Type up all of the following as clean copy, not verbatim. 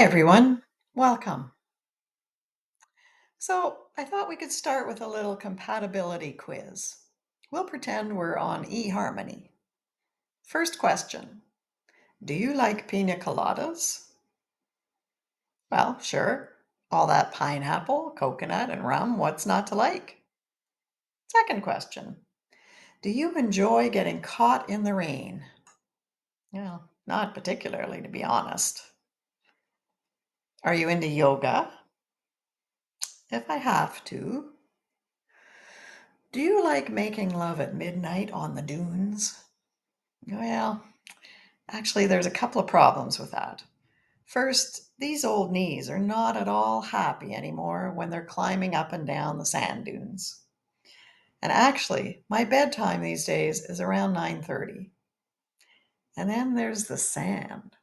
Hey everyone, welcome. So, I thought we could start with a little compatibility quiz. We'll pretend we're on eHarmony. First question. Do you like pina coladas? Well, sure. All that pineapple, coconut, and rum, what's not to like? Second question. Do you enjoy getting caught in the rain? Well, not particularly, to be honest. Are you into yoga? If I have to. Do you like making love at midnight on the dunes? Well, actually, there's a couple of problems with that. First, these old knees are not at all happy anymore when they're climbing up and down the sand dunes. And actually, my bedtime these days is around 9:30. And then there's the sand.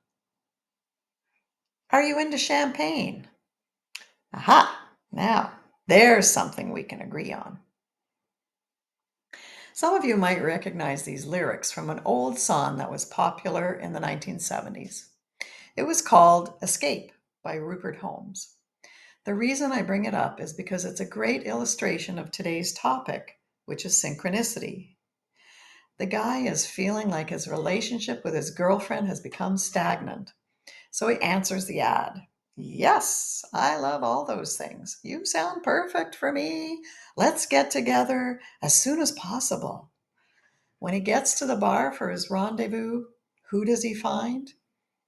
Are you into champagne? Aha! Now, there's something we can agree on. Some of you might recognize these lyrics from an old song that was popular in the 1970s. It was called Escape by Rupert Holmes. The reason I bring it up is because it's a great illustration of today's topic, which is synchronicity. The guy is feeling like his relationship with his girlfriend has become stagnant, so he answers the ad. Yes, I love all those things. You sound perfect for me. Let's get together as soon as possible. When he gets to the bar for his rendezvous, who does he find?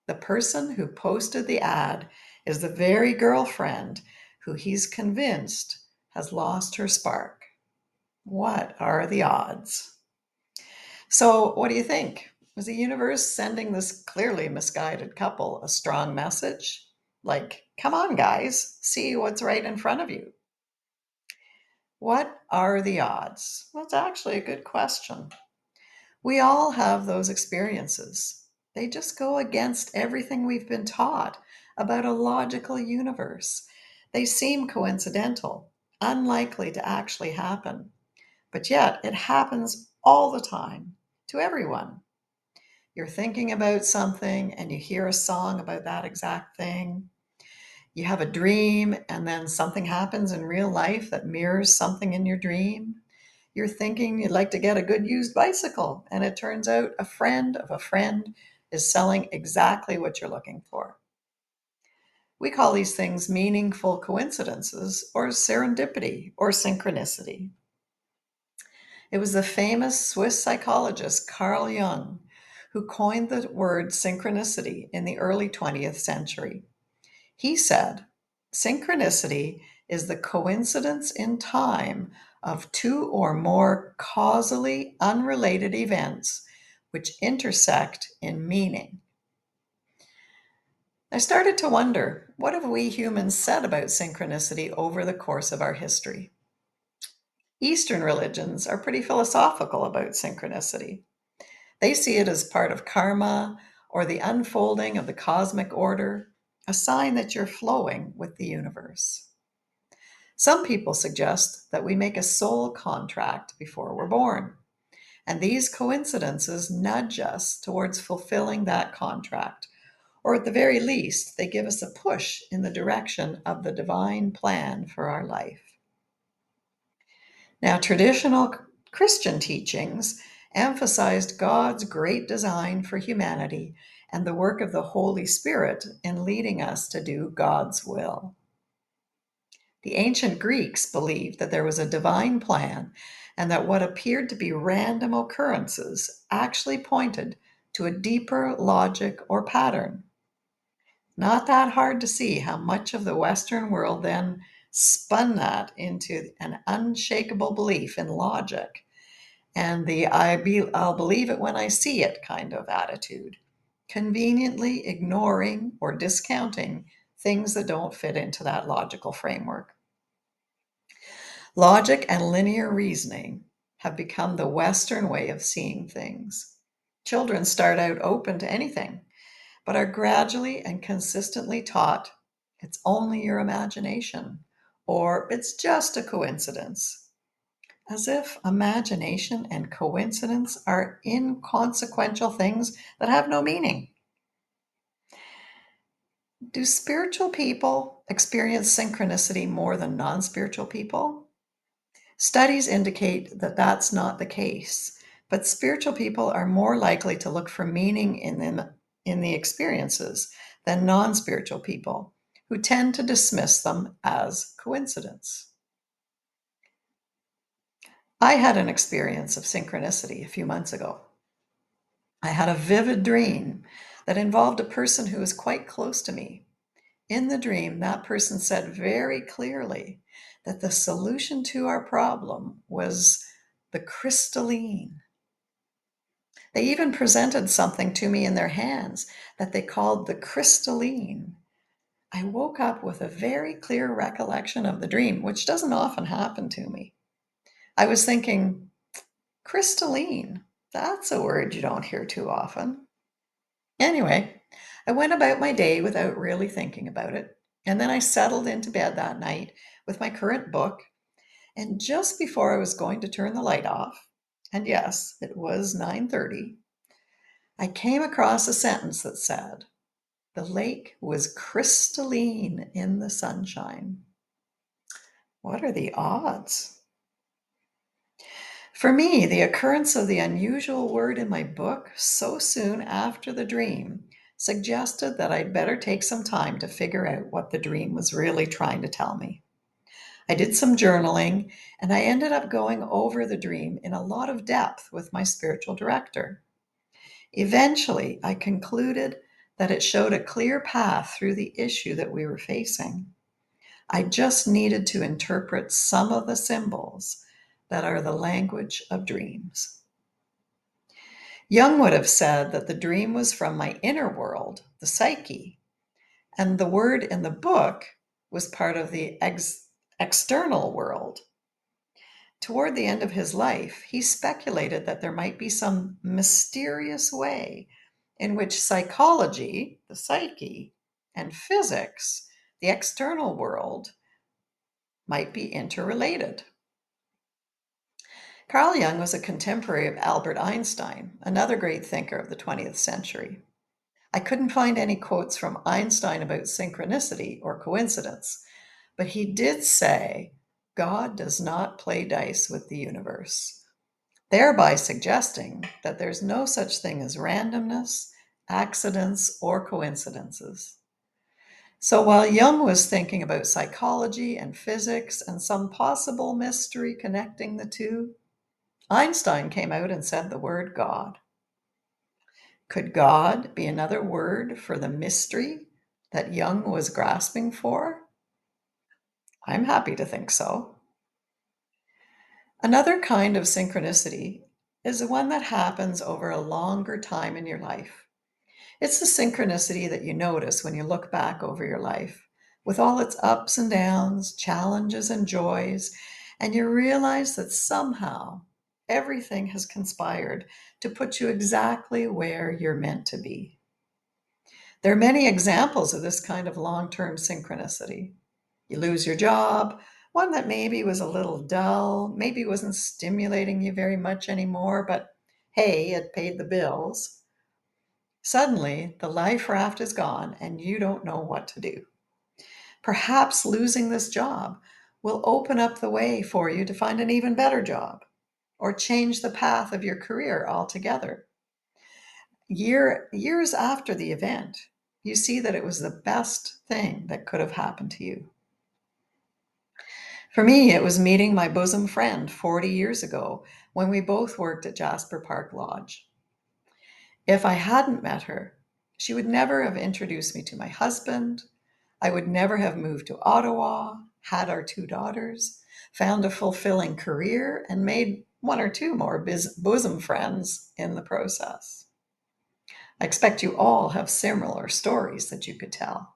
The person who posted the ad is the very girlfriend who he's convinced has lost her spark. What are the odds? So, what do you think? Was the universe sending this clearly misguided couple a strong message? Like, come on, guys, see what's right in front of you. What are the odds? Well, that's actually a good question. We all have those experiences. They just go against everything we've been taught about a logical universe. They seem coincidental, unlikely to actually happen, but yet it happens all the time to everyone. You're thinking about something and you hear a song about that exact thing. You have a dream and then something happens in real life that mirrors something in your dream. You're thinking you'd like to get a good used bicycle, and it turns out a friend of a friend is selling exactly what you're looking for. We call these things meaningful coincidences, or serendipity, or synchronicity. It was the famous Swiss psychologist Carl Jung who coined the word synchronicity in the early 20th century. He said, synchronicity is the coincidence in time of two or more causally unrelated events which intersect in meaning. I started to wonder, what have we humans said about synchronicity over the course of our history? Eastern religions are pretty philosophical about synchronicity. They see it as part of karma or the unfolding of the cosmic order, a sign that you're flowing with the universe. Some people suggest that we make a soul contract before we're born, and these coincidences nudge us towards fulfilling that contract, or at the very least, they give us a push in the direction of the divine plan for our life. Now, traditional Christian teachings emphasized God's great design for humanity and the work of the Holy Spirit in leading us to do God's will. The ancient Greeks believed that there was a divine plan and that what appeared to be random occurrences actually pointed to a deeper logic or pattern. Not that hard to see how much of the Western world then spun that into an unshakable belief in logic and the I'll believe it when I see it kind of attitude, conveniently ignoring or discounting things that don't fit into that logical framework. Logic and linear reasoning have become the Western way of seeing things. Children start out open to anything, but are gradually and consistently taught it's only your imagination, or it's just a coincidence, as if imagination and coincidence are inconsequential things that have no meaning. Do spiritual people experience synchronicity more than non spiritual people? Studies indicate that that's not the case, but spiritual people are more likely to look for meaning in them in the experiences than non spiritual people, who tend to dismiss them as coincidence. I had an experience of synchronicity a few months ago. I had a vivid dream that involved a person who was quite close to me. In the dream, that person said very clearly that the solution to our problem was the crystalline. They even presented something to me in their hands that they called the crystalline. I woke up with a very clear recollection of the dream, which doesn't often happen to me. I was thinking, crystalline, that's a word you don't hear too often. Anyway, I went about my day without really thinking about it. And then I settled into bed that night with my current book. And just before I was going to turn the light off, and yes, it was 9:30, I came across a sentence that said, "The lake was crystalline in the sunshine." What are the odds? For me, the occurrence of the unusual word in my book so soon after the dream suggested that I'd better take some time to figure out what the dream was really trying to tell me. I did some journaling, and I ended up going over the dream in a lot of depth with my spiritual director. Eventually, I concluded that it showed a clear path through the issue that we were facing. I just needed to interpret some of the symbols that are the language of dreams. Jung would have said that the dream was from my inner world, the psyche, and the word in the book was part of the external world. Toward the end of his life, he speculated that there might be some mysterious way in which psychology, the psyche, and physics, the external world, might be interrelated. Carl Jung was a contemporary of Albert Einstein, another great thinker of the 20th century. I couldn't find any quotes from Einstein about synchronicity or coincidence, but he did say, God does not play dice with the universe, thereby suggesting that there's no such thing as randomness, accidents, or coincidences. So while Jung was thinking about psychology and physics and some possible mystery connecting the two, Einstein came out and said the word God. Could God be another word for the mystery that Jung was grasping for? I'm happy to think so. Another kind of synchronicity is the one that happens over a longer time in your life. It's the synchronicity that you notice when you look back over your life, with all its ups and downs, challenges and joys, and you realize that somehow everything has conspired to put you exactly where you're meant to be. There are many examples of this kind of long term synchronicity. You lose your job, one that maybe was a little dull, maybe wasn't stimulating you very much anymore, but hey, it paid the bills. Suddenly, the life raft is gone and you don't know what to do. Perhaps losing this job will open up the way for you to find an even better job or change the path of your career altogether. Years after the event, you see that it was the best thing that could have happened to you. For me, it was meeting my bosom friend 40 years ago when we both worked at Jasper Park Lodge. If I hadn't met her, she would never have introduced me to my husband. I would never have moved to Ottawa, had our two daughters, found a fulfilling career, and made one or two more bosom friends in the process. I expect you all have similar stories that you could tell.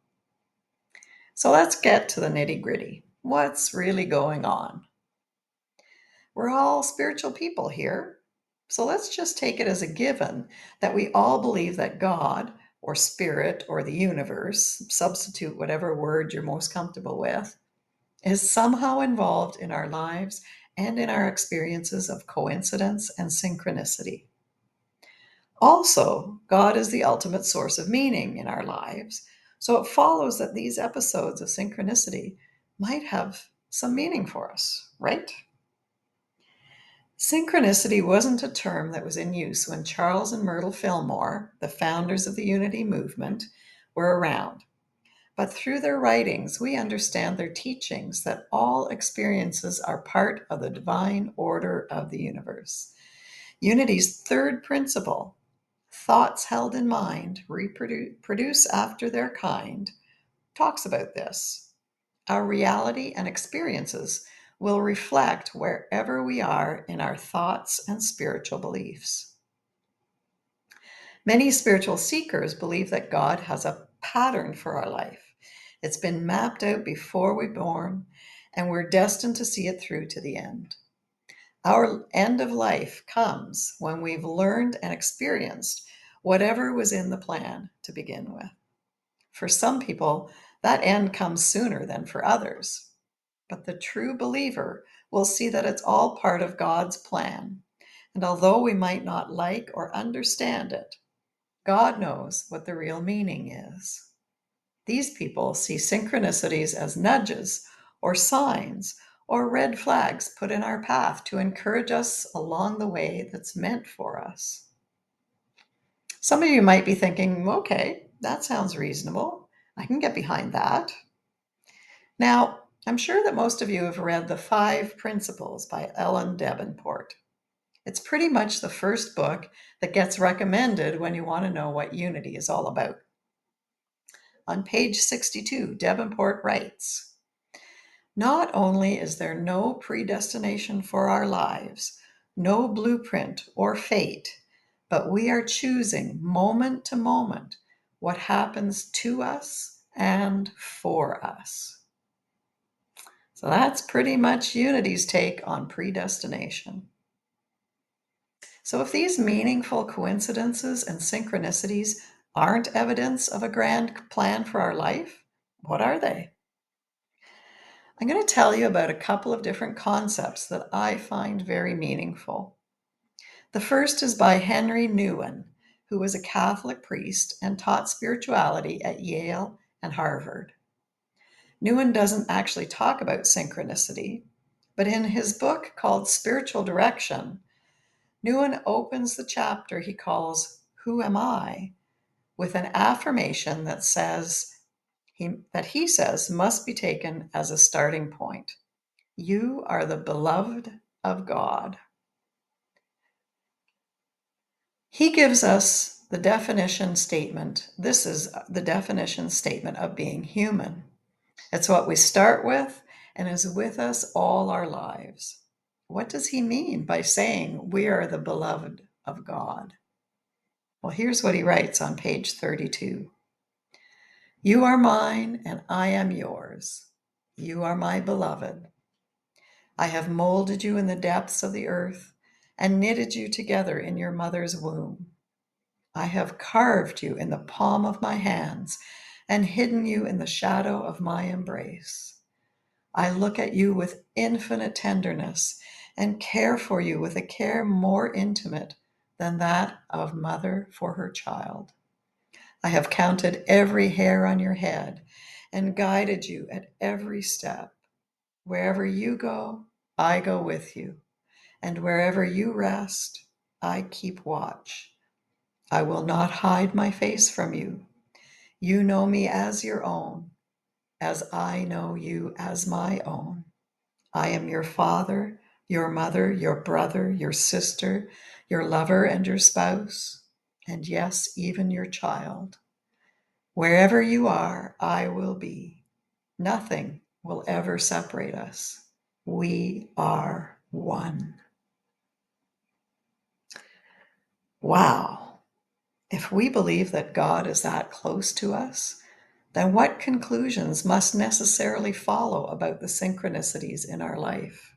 So let's get to the nitty gritty. What's really going on? We're all spiritual people here. So let's just take it as a given that we all believe that God, or spirit, or the universe, substitute whatever word you're most comfortable with, is somehow involved in our lives and in our experiences of coincidence and synchronicity. Also, God is the ultimate source of meaning in our lives. So it follows that these episodes of synchronicity might have some meaning for us, right? Synchronicity wasn't a term that was in use when Charles and Myrtle Fillmore, the founders of the Unity movement, were around. But through their writings, we understand their teachings that all experiences are part of the divine order of the universe. Unity's third principle, thoughts held in mind produce after their kind, talks about this. Our reality and experiences will reflect wherever we are in our thoughts and spiritual beliefs. Many spiritual seekers believe that God has a pattern for our life. It's been mapped out before we're born, and we're destined to see it through to the end. Our end of life comes when we've learned and experienced whatever was in the plan to begin with. For some people, that end comes sooner than for others. But the true believer will see that it's all part of God's plan. And although we might not like or understand it, God knows what the real meaning is. These people see synchronicities as nudges or signs or red flags put in our path to encourage us along the way that's meant for us. Some of you might be thinking, okay, that sounds reasonable. I can get behind that. Now, I'm sure that most of you have read The Five Principles by Ellen Davenport. It's pretty much the first book that gets recommended when you want to know what unity is all about. On page 62, Davenport writes, "Not only is there no predestination for our lives, no blueprint or fate, but we are choosing moment to moment what happens to us and for us." So that's pretty much Unity's take on predestination. So if these meaningful coincidences and synchronicities aren't evidence of a grand plan for our life, what are they? I'm going to tell you about a couple of different concepts that I find very meaningful. The first is by Henry Nouwen, who was a Catholic priest and taught spirituality at Yale and Harvard. Nouwen doesn't actually talk about synchronicity, but in his book called Spiritual Direction, Nouwen opens the chapter he calls Who Am I? With an affirmation that he says must be taken as a starting point. You are the beloved of God. He gives us the definition statement. This is the definition statement of being human. It's what we start with and is with us all our lives. What does he mean by saying we are the beloved of God? Well, here's what he writes on page 32. You are mine and I am yours. You are my beloved. I have molded you in the depths of the earth and knitted you together in your mother's womb. I have carved you in the palm of my hands and hidden you in the shadow of my embrace. I look at you with infinite tenderness and care for you with a care more intimate than that of mother for her child. I have counted every hair on your head and guided you at every step. Wherever you go, I go with you, and wherever you rest, I keep watch. I will not hide my face from you. You know me as your own, as I know you as my own. I am your father, your mother, your brother, your sister, your lover and your spouse, and yes, even your child. Wherever you are, I will be. Nothing will ever separate us. We are one. Wow. If we believe that God is that close to us, then what conclusions must necessarily follow about the synchronicities in our life?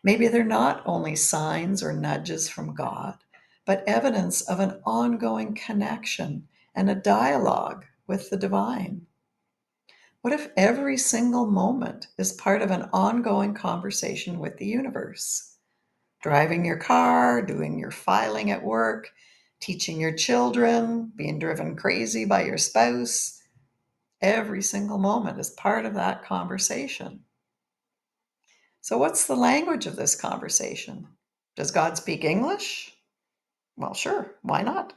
Maybe they're not only signs or nudges from God, but evidence of an ongoing connection and a dialogue with the divine. What if every single moment is part of an ongoing conversation with the universe? Driving your car, doing your filing at work, teaching your children, being driven crazy by your spouse. Every single moment is part of that conversation. So, what's the language of this conversation? Does God speak English? Well, sure, why not?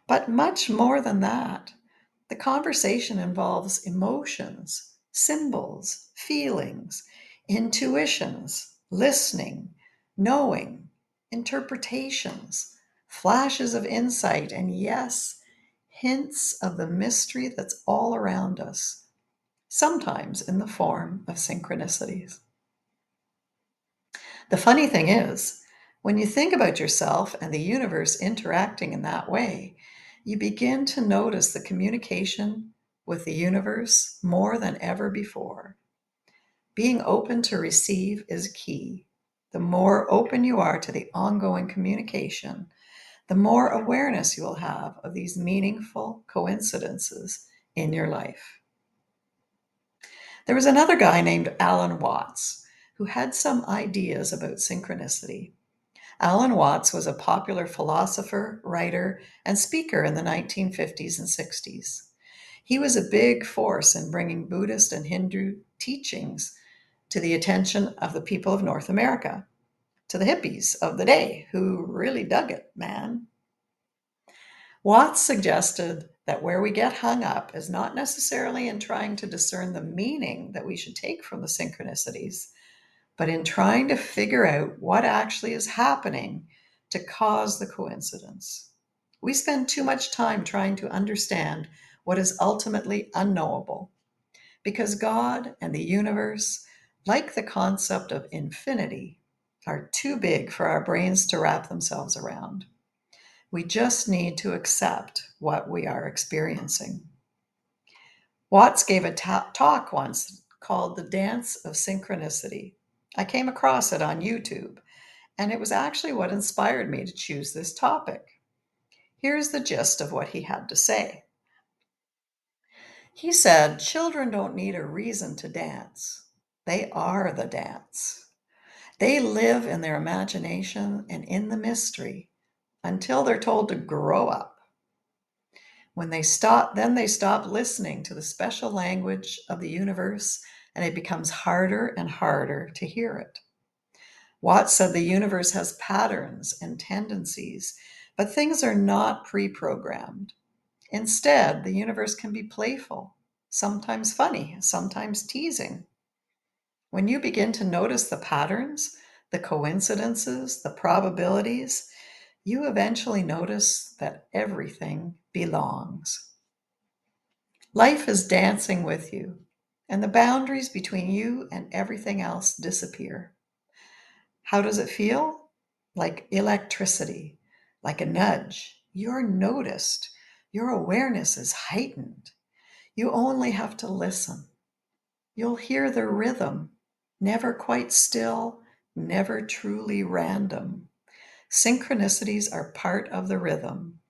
But much more than that, the conversation involves emotions, symbols, feelings, intuitions, listening, knowing, interpretations, flashes of insight, and yes, hints of the mystery that's all around us, sometimes in the form of synchronicities. The funny thing is, when you think about yourself and the universe interacting in that way, you begin to notice the communication with the universe more than ever before. Being open to receive is key. The more open you are to the ongoing communication, the more awareness you will have of these meaningful coincidences in your life. There was another guy named Alan Watts who had some ideas about synchronicity. Alan Watts was a popular philosopher, writer, and speaker in the 1950s and 60s. He was a big force in bringing Buddhist and Hindu teachings to the attention of the people of North America, to the hippies of the day who really dug it, man. Watts suggested that where we get hung up is not necessarily in trying to discern the meaning that we should take from the synchronicities, but in trying to figure out what actually is happening to cause the coincidence. We spend too much time trying to understand what is ultimately unknowable because God and the universe, like the concept of infinity, are too big for our brains to wrap themselves around. We just need to accept what we are experiencing. Watts gave a talk once called The Dance of Synchronicity. I came across it on YouTube, and it was actually what inspired me to choose this topic. Here's the gist of what he had to say. He said, children don't need a reason to dance. They are the dance. They live in their imagination and in the mystery until they're told to grow up. When they stop, then they stop listening to the special language of the universe, and it becomes harder and harder to hear it. Watts said the universe has patterns and tendencies, but things are not pre programmed. Instead, the universe can be playful, sometimes funny, sometimes teasing. When you begin to notice the patterns, the coincidences, the probabilities, you eventually notice that everything belongs. Life is dancing with you, and the boundaries between you and everything else disappear. How does it feel? Like electricity, like a nudge. You're noticed. Your awareness is heightened. You only have to listen. You'll hear the rhythm, never quite still, never truly random. Synchronicities are part of the rhythm.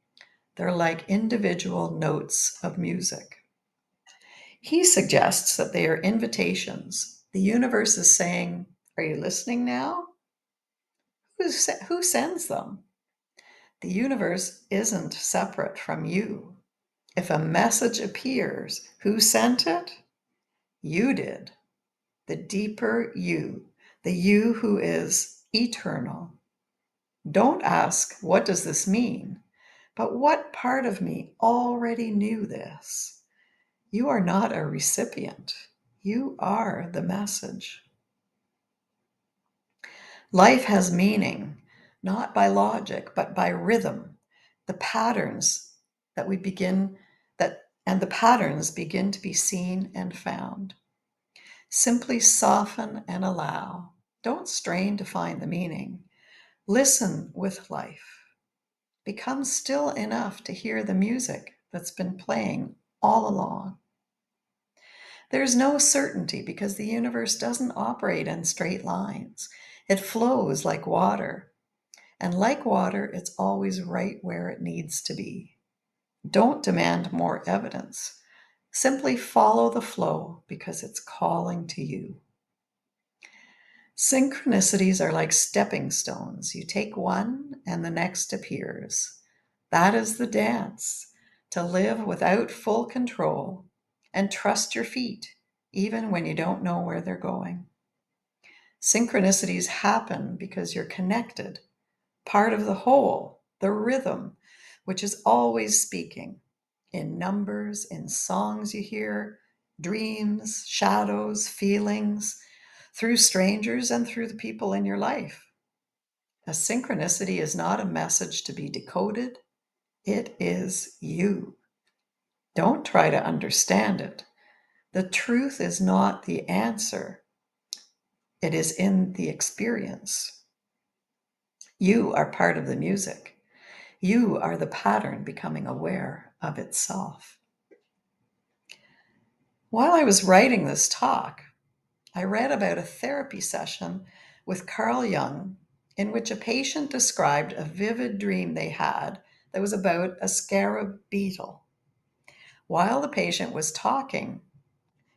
They're like individual notes of music. He suggests that they are invitations. The universe is saying, are you listening now? Who sends them? The universe isn't separate from you. If a message appears, who sent it? You did. The deeper you, the you who is eternal. Don't ask, what does this mean? But what part of me already knew this? You are not a recipient. You are the message. Life has meaning, not by logic, but by rhythm. The patterns that we begin that and the patterns begin to be seen and found. Simply soften and allow. Don't strain to find the meaning. Listen with life. Become still enough to hear the music that's been playing all along. There's no certainty because the universe doesn't operate in straight lines. It flows like water. And like water, it's always right where it needs to be. Don't demand more evidence. Simply follow the flow because it's calling to you. Synchronicities are like stepping stones. You take one and the next appears. That is the dance, to live without full control, and trust your feet, even when you don't know where they're going. Synchronicities happen because you're connected, part of the whole, the rhythm, which is always speaking in numbers, in songs you hear, dreams, shadows, feelings, through strangers and through the people in your life. A synchronicity is not a message to be decoded, it is you. Don't try to understand it. The truth is not the answer, it is in the experience. You are part of the music. You are the pattern becoming aware of itself. While I was writing this talk, I read about a therapy session with Carl Jung in which a patient described a vivid dream they had that was about a scarab beetle. While the patient was talking,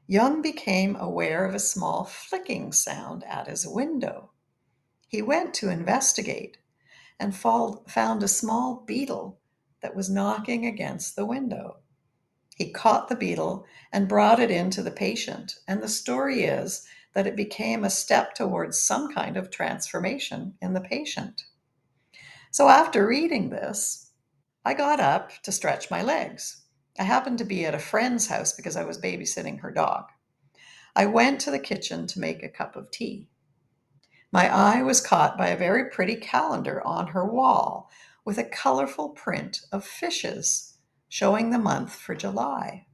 Jung became aware of a small flicking sound at his window. He went to investigate and found a small beetle that was knocking against the window. He caught the beetle and brought it in to the patient, and the story is that it became a step towards some kind of transformation in the patient. So after reading this, I got up to stretch my legs. I happened to be at a friend's house because I was babysitting her dog. I went to the kitchen to make a cup of tea. My eye was caught by a very pretty calendar on her wall with a colorful print of fishes showing the month for July.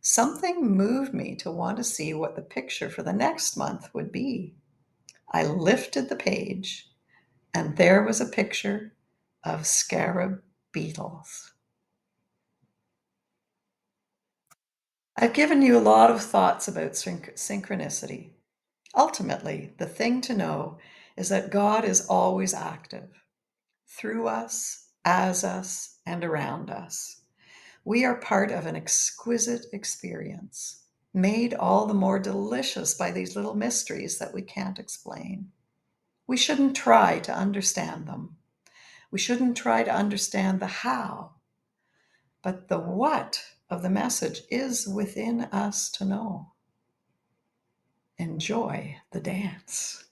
Something moved me to want to see what the picture for the next month would be. I lifted the page, and there was a picture of scarab beetles. I've given you a lot of thoughts about synchronicity. Ultimately, the thing to know is that God is always active, through us, as us, and around us. We are part of an exquisite experience, made all the more delicious by these little mysteries that we can't explain. We shouldn't try to understand them. We shouldn't try to understand the how, but the what of the message is within us to know. Enjoy the dance.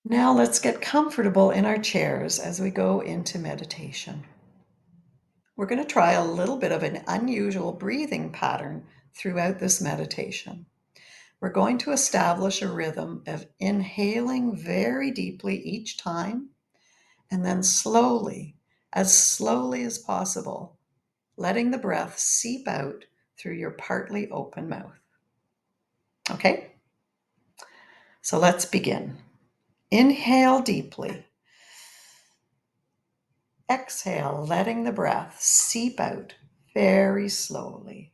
Now let's get comfortable in our chairs as we go into meditation. We're going to try a little bit of an unusual breathing pattern throughout this meditation. We're going to establish a rhythm of inhaling very deeply each time, and then slowly as possible, letting the breath seep out through your partly open mouth. Okay? So let's begin. Inhale deeply. Exhale, letting the breath seep out very slowly.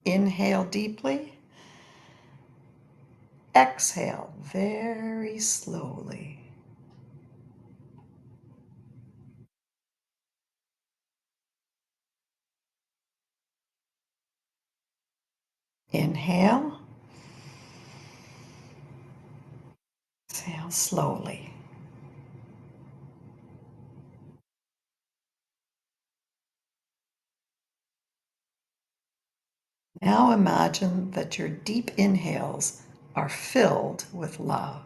Inhale deeply. Exhale very slowly. Inhale. Exhale slowly. Now imagine that your deep inhales are filled with love.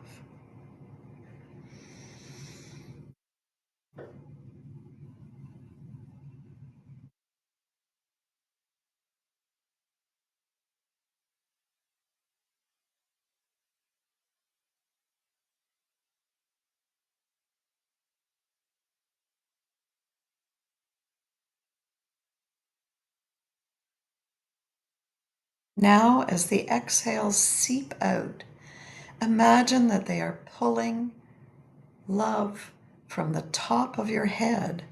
Now, as the exhales seep out, imagine that they are pulling love from the top of your head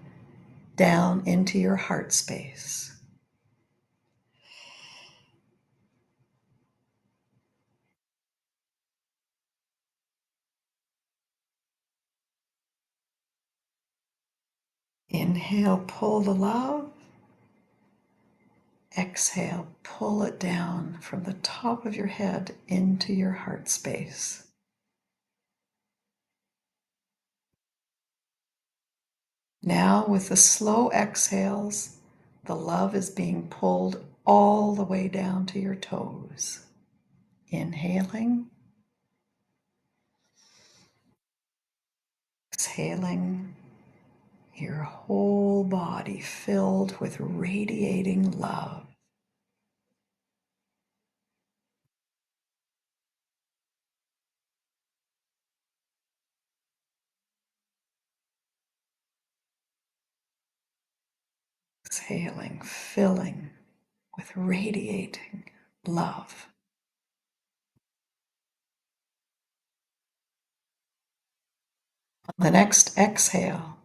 down into your heart space. Inhale, pull the love. Exhale, pull it down from the top of your head into your heart space. Now, with the slow exhales, the love is being pulled all the way down to your toes. Inhaling, exhaling, your whole body filled with radiating love. Exhaling, filling with radiating love. On the next exhale,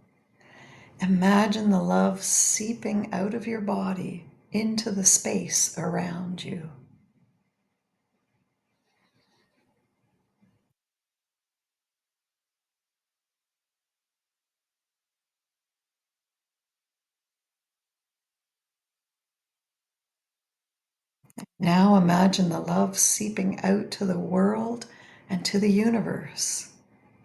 imagine the love seeping out of your body into the space around you. Now imagine the love seeping out to the world and to the universe,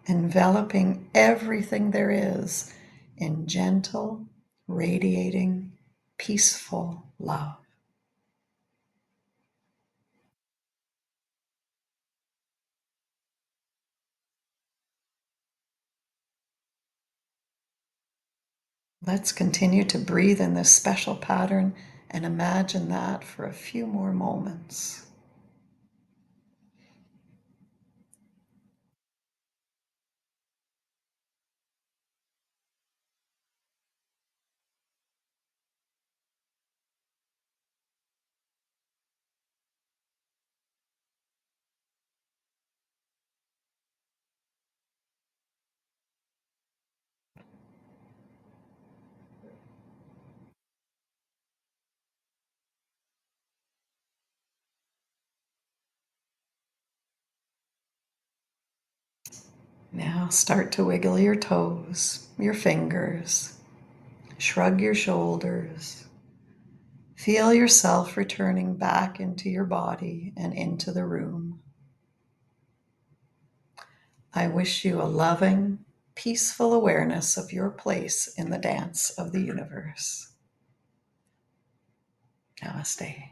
enveloping everything there is in gentle, radiating, peaceful love. Let's continue to breathe in this special pattern and imagine that for a few more moments. Now start to wiggle your toes, your fingers, shrug your shoulders. Feel yourself returning back into your body and into the room. I wish you a loving, peaceful awareness of your place in the dance of the universe. Namaste.